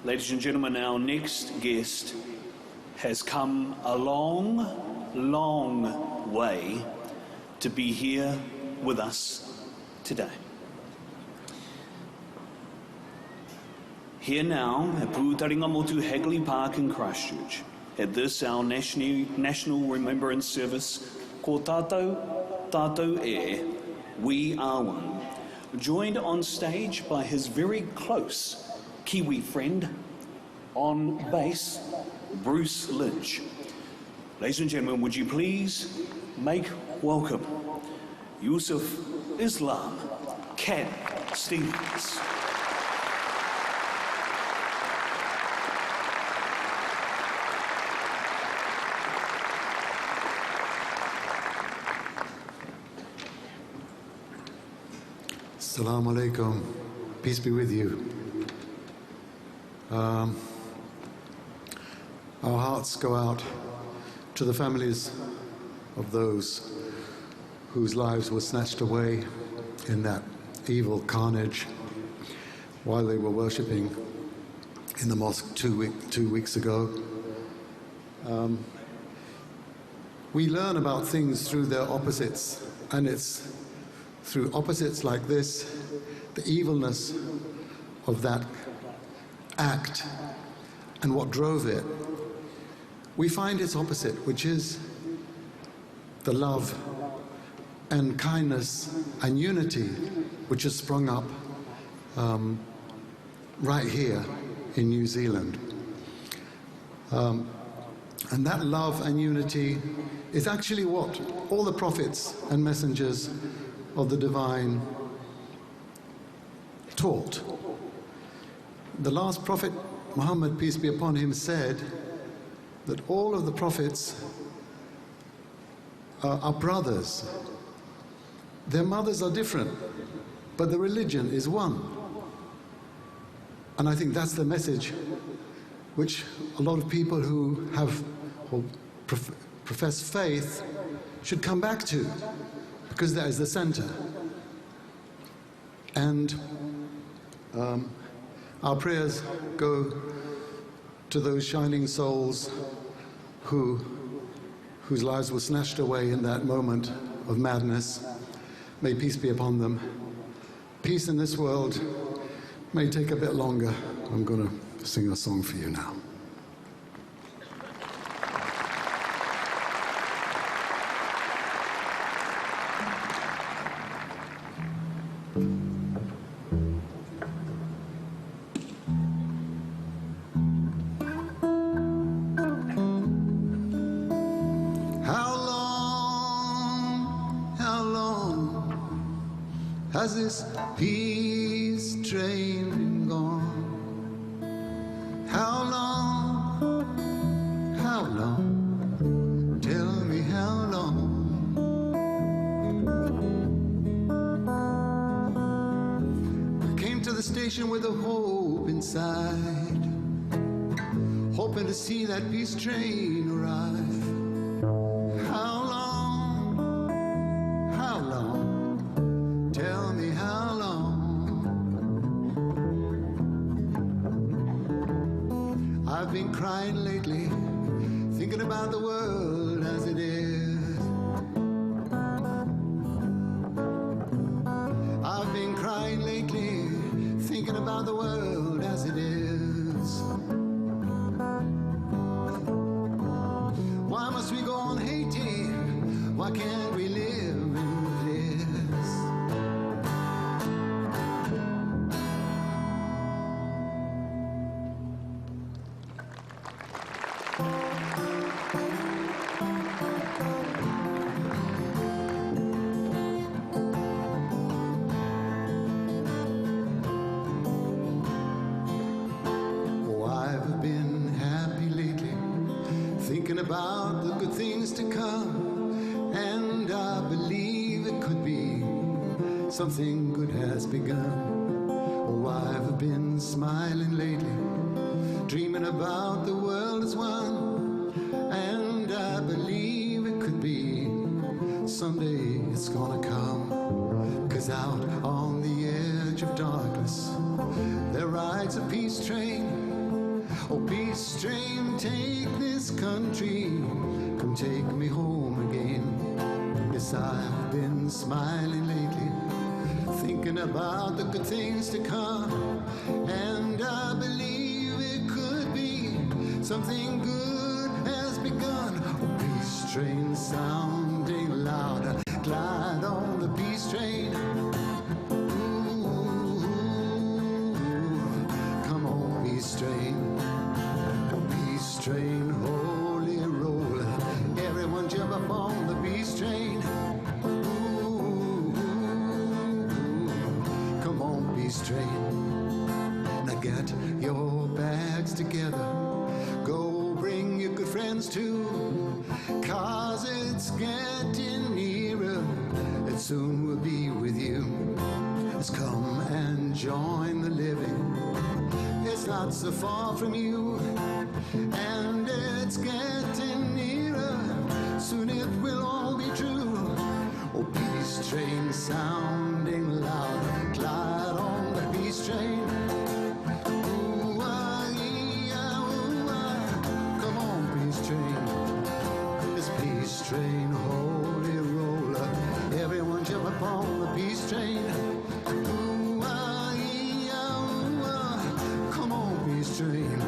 Ladies and gentlemen, our next guest has come a long, long way to be here with us today. Here now at Pūtaringa Motu Hagley Park in Christchurch, at this our national remembrance service, ko tātou e, we are one, joined on stage by his very close Kiwi friend on bass, Bruce Lynch. Ladies and gentlemen, would you please make welcome Yusuf Islam Cat Stevens. Assalamu alaikum. Peace be with you. Our hearts go out to the families of those whose lives were snatched away in that evil carnage while they were worshipping in the mosque 2 weeks ago. We learn about things through their opposites, and it's through opposites like this, the evilness of that act and what drove it, we find its opposite, which is the love and kindness and unity which has sprung up right here in New Zealand. And that love and unity is actually what all the prophets and messengers of the divine taught. The last prophet, Muhammad, peace be upon him, said that all of the prophets are brothers. Their mothers are different, but the religion is one. And I think that's the message which a lot of people who have or profess faith should come back to, because that is the center. And our prayers go to those shining souls whose lives were snatched away in that moment of madness. May peace be upon them. Peace in this world may take a bit longer. I'm going to sing a song for you now. Has this peace train been gone? How long, tell me how long? I came to the station with a hope inside, hoping to see that peace train arrive. How long? Tell me how long. I've been crying lately, thinking about the world as it is. I've been crying lately, thinking about the world as it is. Why must we go on hating? Why can't we live in bliss? about the good things to come, and I believe it could be something good has begun. Oh, I've been smiling lately, dreaming about the world as one, and I believe it could be someday it's gonna come. 'Cause out on the edge of darkness there rides a peace train. Oh, peace train, take this country, come take me home again. Yes, I've been smiling lately, thinking about the good things to come, and I believe it could be something good has begun. Oh, peace train sounding louder, glide on the peace train. Ooh, come on, peace train. Peace train, holy roller, everyone jump up on the peace train. Ooh, come on, peace train. Now get your bags together, go bring your good friends too, 'cause it's getting nearer, it soon will be with you. Let's come and join the living, it's not so far from you, and it's getting nearer, soon it will all be true. Oh, peace train sounding loud, glide on the peace train. Ooh, ah, yeah, ooh, ah. Come on, peace train. This peace train, holy roller, everyone jump upon the peace train. Ooh, ah, yeah, ooh, ah. Come on, peace train.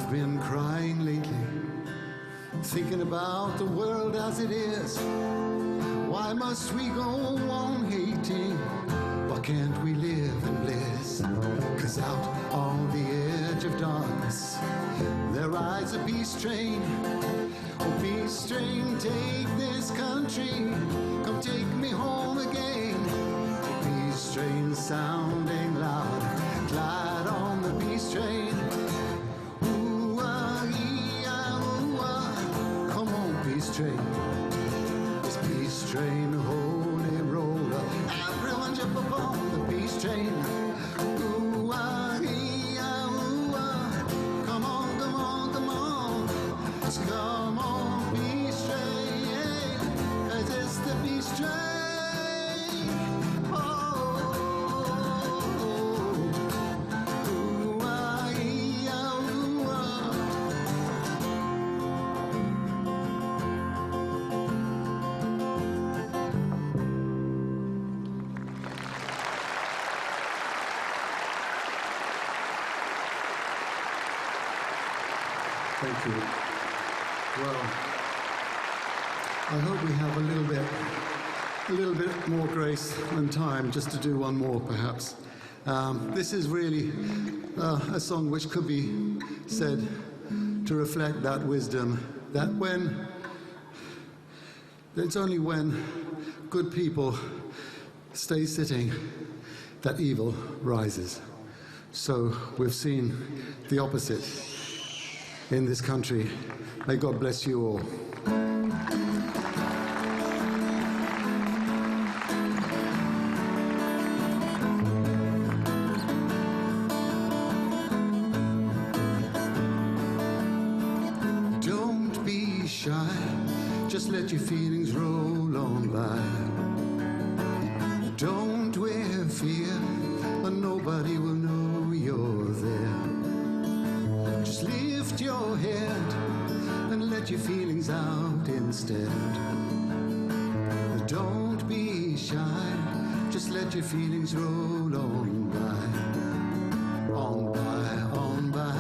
Been crying lately, thinking about the world as it is. Why must we go on hating? Why can't we live in bliss? 'Cause out on the edge of darkness there rides a peace train. Oh, peace train, take this country, come take me home again. Oh, peace train sounding loud, glide on the peace train. Peace train, this peace train, holy roller, everyone jump upon the peace train. Ooh, ah, yeah, ooh, ah. Come on, come on, come on, let's come on, peace train, yeah. Is this the peace train? Oh, ooh, ah, yeah, ooh, ah. Thank you. Well, I hope we have a little bit more grace and time just to do one more, perhaps. This is really a song which could be said to reflect that wisdom, that it's only when good people stay sitting that evil rises. So we've seen the opposite in this country. May God bless you all. Don't be shy, just let your feelings roll on by. Don't wear fear, and nobody will know you're there. Just lift your head and let your feelings out instead. Don't be shy, just let your feelings roll on by. On by, on by.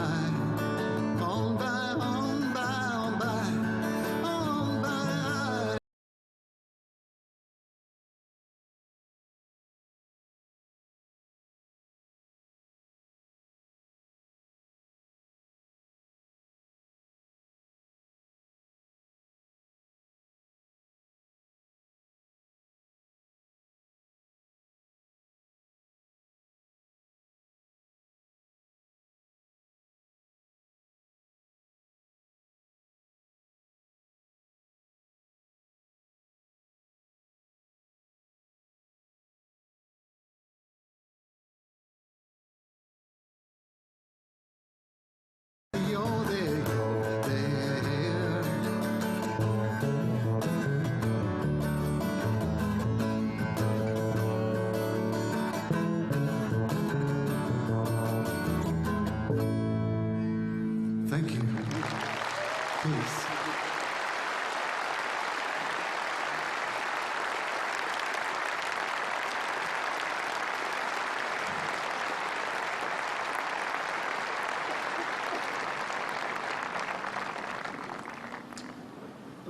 peace.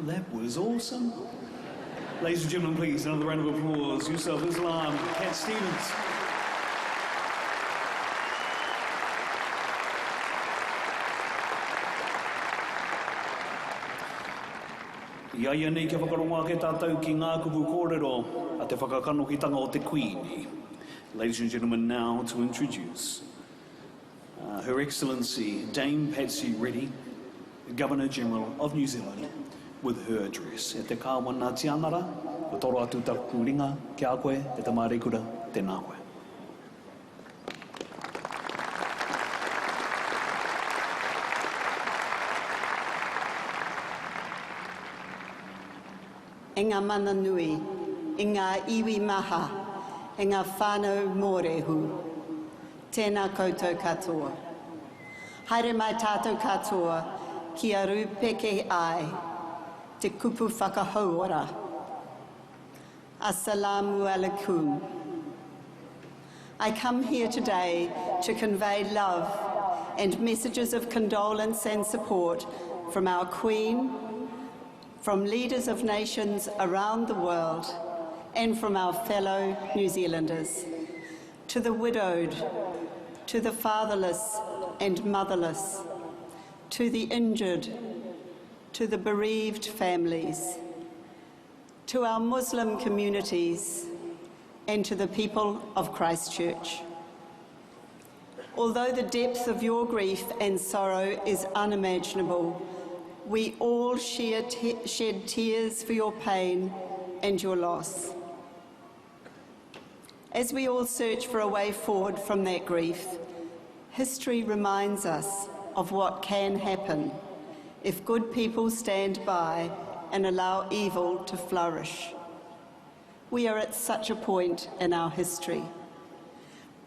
That was awesome. Ladies and gentlemen, please, another round of applause. Yusuf Islam, Cat Stevens. Ia nei ke whakaronga ke tātou ki ngā kupu kōrero a te whakakanokitanga o te Queen. Ladies and gentlemen, now to introduce Her Excellency Dame Patsy Reddy, Governor-General of New Zealand, with her address. E te kāwana tianara, o toro atu taku ringa, ki a koe, e te mārikura, tēnā koe. E ngā mana nui, e ngā iwi maha, e ngā whānau mōrehu. Tēnā koutou katoa. Haere mai tātou katoa, ki a rūpeke ai, te kupu whakahauora. Assalamu alaikum. I come here today to convey love and messages of condolence and support from our Queen, from leaders of nations around the world, and from our fellow New Zealanders, to the widowed, to the fatherless and motherless, to the injured, to the bereaved families, to our Muslim communities, and to the people of Christchurch. Although the depth of your grief and sorrow is unimaginable, we all shed tears for your pain and your loss. As we all search for a way forward from that grief, history reminds us of what can happen if good people stand by and allow evil to flourish. We are at such a point in our history.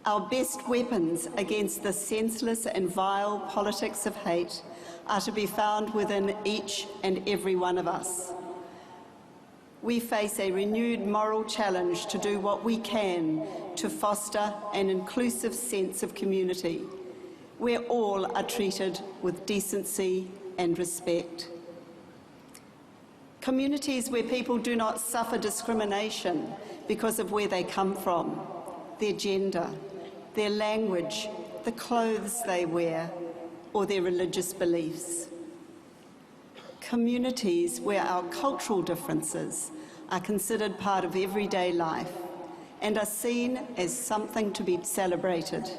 Our best weapons against the senseless and vile politics of hate are to be found within each and every one of us. We face a renewed moral challenge to do what we can to foster an inclusive sense of community, where all are treated with decency and respect. Communities where people do not suffer discrimination because of where they come from, their gender, their language, the clothes they wear, or their religious beliefs. Communities where our cultural differences are considered part of everyday life and are seen as something to be celebrated.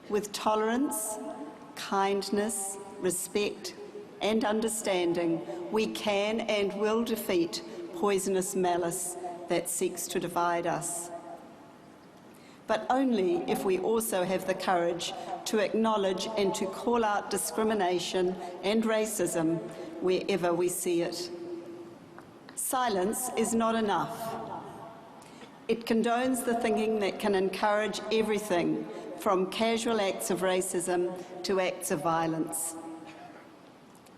With tolerance, kindness, respect, and understanding, we can and will defeat poisonous malice that seeks to divide us. But only if we also have the courage to acknowledge and to call out discrimination and racism wherever we see it. Silence is not enough. It condones the thinking that can encourage everything from casual acts of racism to acts of violence.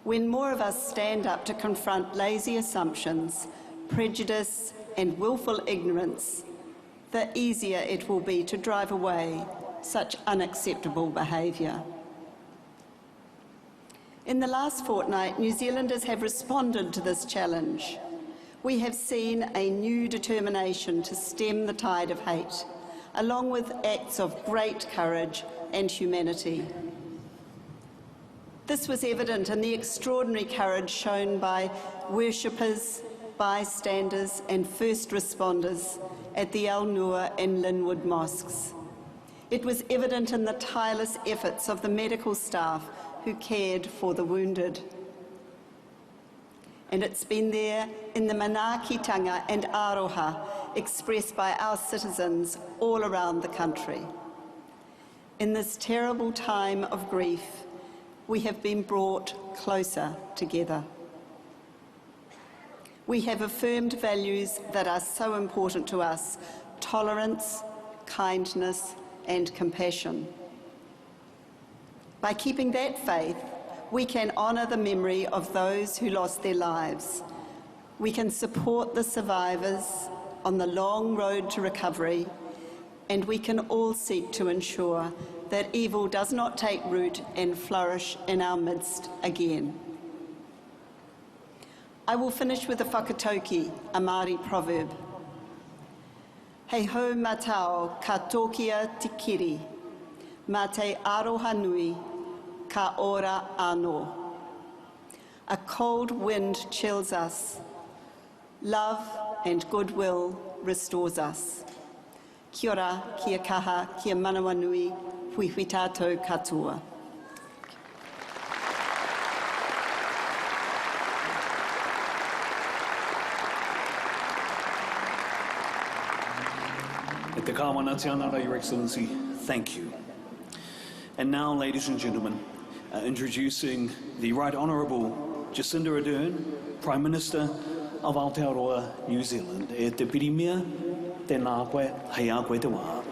When more of us stand up to confront lazy assumptions, prejudice, and willful ignorance, the easier it will be to drive away such unacceptable behaviour. In the last fortnight, New Zealanders have responded to this challenge. We have seen a new determination to stem the tide of hate, along with acts of great courage and humanity. This was evident in the extraordinary courage shown by worshippers, bystanders and first responders at the Al Nur and Linwood mosques. It was evident in the tireless efforts of the medical staff who cared for the wounded. And it's been there in the manaakitanga and aroha expressed by our citizens all around the country. In this terrible time of grief, we have been brought closer together. We have affirmed values that are so important to us: tolerance, kindness, and compassion. By keeping that faith, we can honour the memory of those who lost their lives. We can support the survivors on the long road to recovery, and we can all seek to ensure that evil does not take root and flourish in our midst again. I will finish with a whakatauki, a Māori proverb. Hei hau matao ka tōkia te kiri, mā te aroha nui ka ora anō. A cold wind chills us. Love and goodwill restores us. Kia ora, kia kaha, kia manawa nui, hui hui tātou katoa. Te kāwana te anara, Your Excellency, thank you. And now, ladies and gentlemen, introducing the Right Honourable Jacinda Ardern, Prime Minister of Aotearoa, New Zealand. E te pirimia, tēnā koe, hei a koe te wā.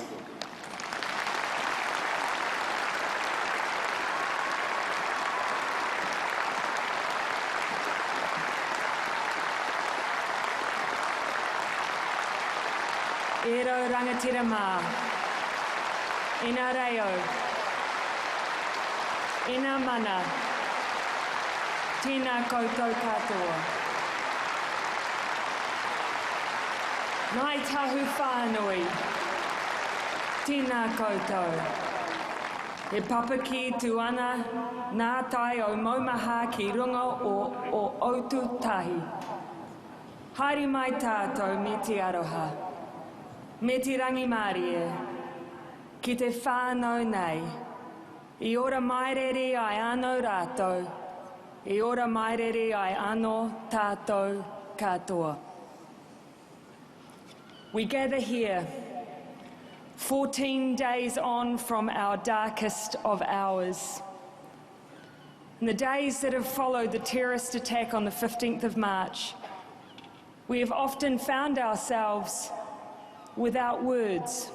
E rau rangatira mā, e nā reo, e nā mana, tēnā koutou katoa. Nai tahu whānui, tēnā koutou. E papaki tu ana, nā tai o maumaha ki runga o autu tahi. Haere mai tātou me te aroha. Me te rangi Māori e, ki te whānau nei, I ora mairere ai anō rātou, I ora mairere ai anō tātou katoa. We gather here, 14 days on from our darkest of hours. In the days that have followed the terrorist attack on the 15th of March, we have often found ourselves without words.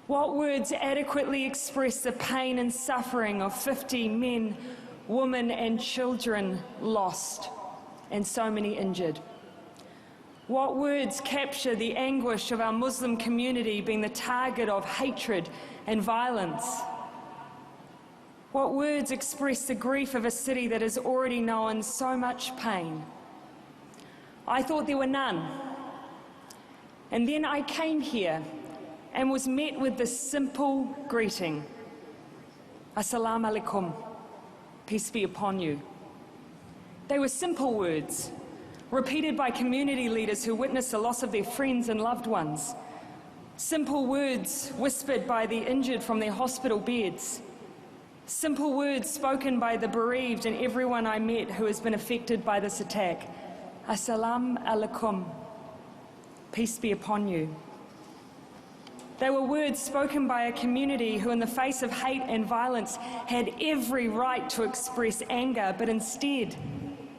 What words adequately express the pain and suffering of 50 men, women and children lost, and so many injured? What words capture the anguish of our Muslim community being the target of hatred and violence? What words express the grief of a city that has already known so much pain? I thought there were none. And then I came here and was met with this simple greeting. Assalamu alaikum, peace be upon you. They were simple words, repeated by community leaders who witnessed the loss of their friends and loved ones. Simple words whispered by the injured from their hospital beds. Simple words spoken by the bereaved and everyone I met who has been affected by this attack. Assalamu alaikum, peace be upon you. They were words spoken by a community who in the face of hate and violence had every right to express anger, but instead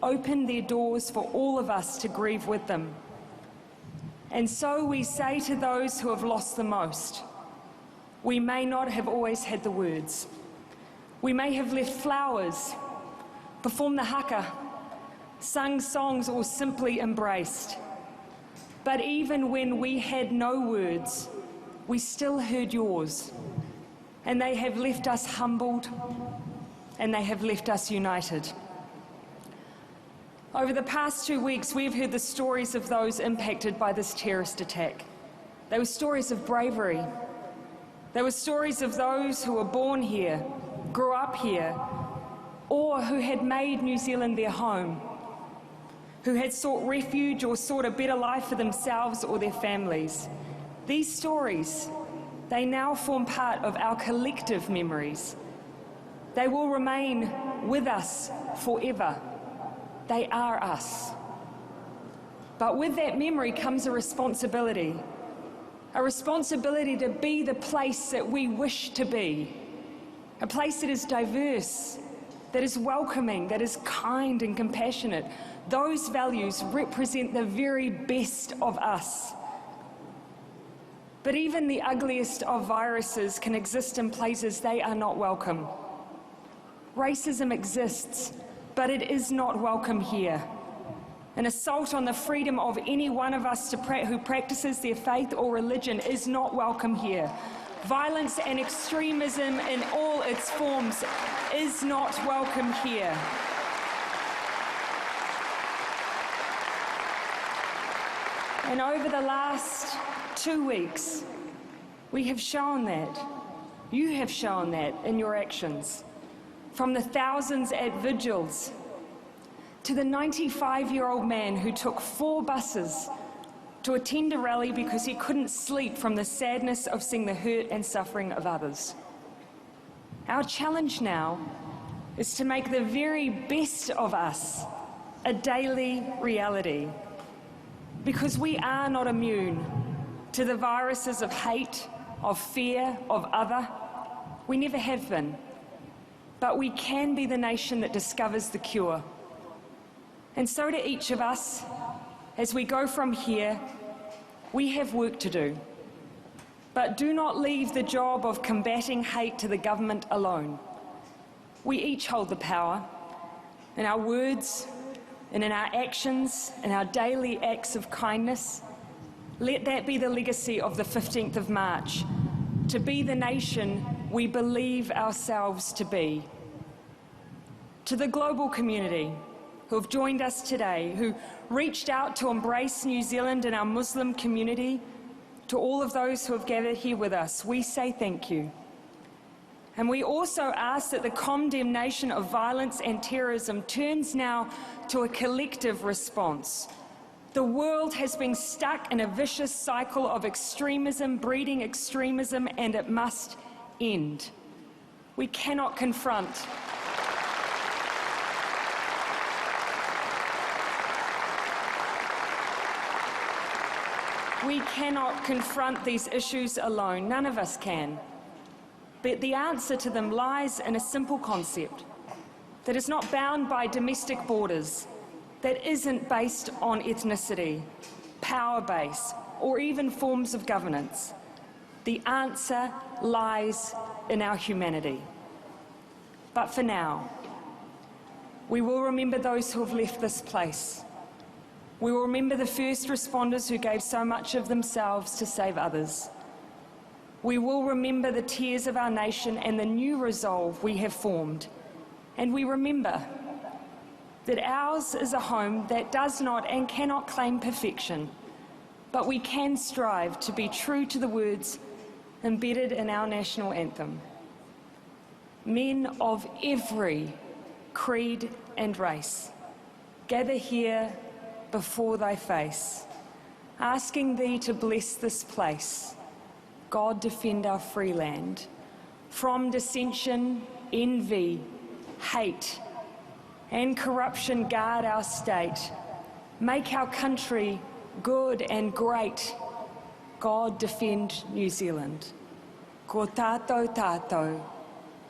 opened their doors for all of us to grieve with them. And so we say to those who have lost the most, we may not have always had the words. We may have left flowers, performed the haka, sung songs or simply embraced. But even when we had no words, we still heard yours. And they have left us humbled, and they have left us united. Over the past 2 weeks, we've heard the stories of those impacted by this terrorist attack. They were stories of bravery. They were stories of those who were born here, grew up here, or who had made New Zealand their home, who had sought refuge or sought a better life for themselves or their families. These stories, they now form part of our collective memories. They will remain with us forever. They are us. But with that memory comes a responsibility to be the place that we wish to be, a place that is diverse, that is welcoming, that is kind and compassionate. Those values represent the very best of us. But even the ugliest of viruses can exist in places they are not welcome. Racism exists, but it is not welcome here. An assault on the freedom of any one of us who practices their faith or religion is not welcome here. Violence and extremism in all its forms is not welcome here. And over the last 2 weeks, we have shown that. You have shown that in your actions. From the thousands at vigils to the 95-year-old man who took 4 buses to attend a rally because he couldn't sleep from the sadness of seeing the hurt and suffering of others. Our challenge now is to make the very best of us a daily reality, because we are not immune to the viruses of hate, of fear, of other. We never have been. But we can be the nation that discovers the cure. And so to each of us, as we go from here, we have work to do. But do not leave the job of combating hate to the government alone. We each hold the power in our words and in our actions, in our daily acts of kindness. Let that be the legacy of the 15th of March, to be the nation we believe ourselves to be. To the global community who have joined us today, who reached out to embrace New Zealand and our Muslim community, to all of those who have gathered here with us, we say thank you. And we also ask that the condemnation of violence and terrorism turns now to a collective response. The world has been stuck in a vicious cycle of extremism, breeding extremism, and it must end. We cannot confront these issues alone. None of us can. But the answer to them lies in a simple concept that is not bound by domestic borders, that isn't based on ethnicity, power base, or even forms of governance. The answer lies in our humanity. But for now, we will remember those who have left this place. We will remember the first responders who gave so much of themselves to save others. We will remember the tears of our nation and the new resolve we have formed. And we remember that ours is a home that does not and cannot claim perfection, but we can strive to be true to the words embedded in our national anthem. Men of every creed and race, gather here before thy face, asking thee to bless this place. God defend our free land from dissension, envy, hate, and corruption. Guard our state. Make our country good and great. God defend New Zealand. Ko tātou tātou.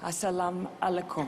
Assalamu alaikum.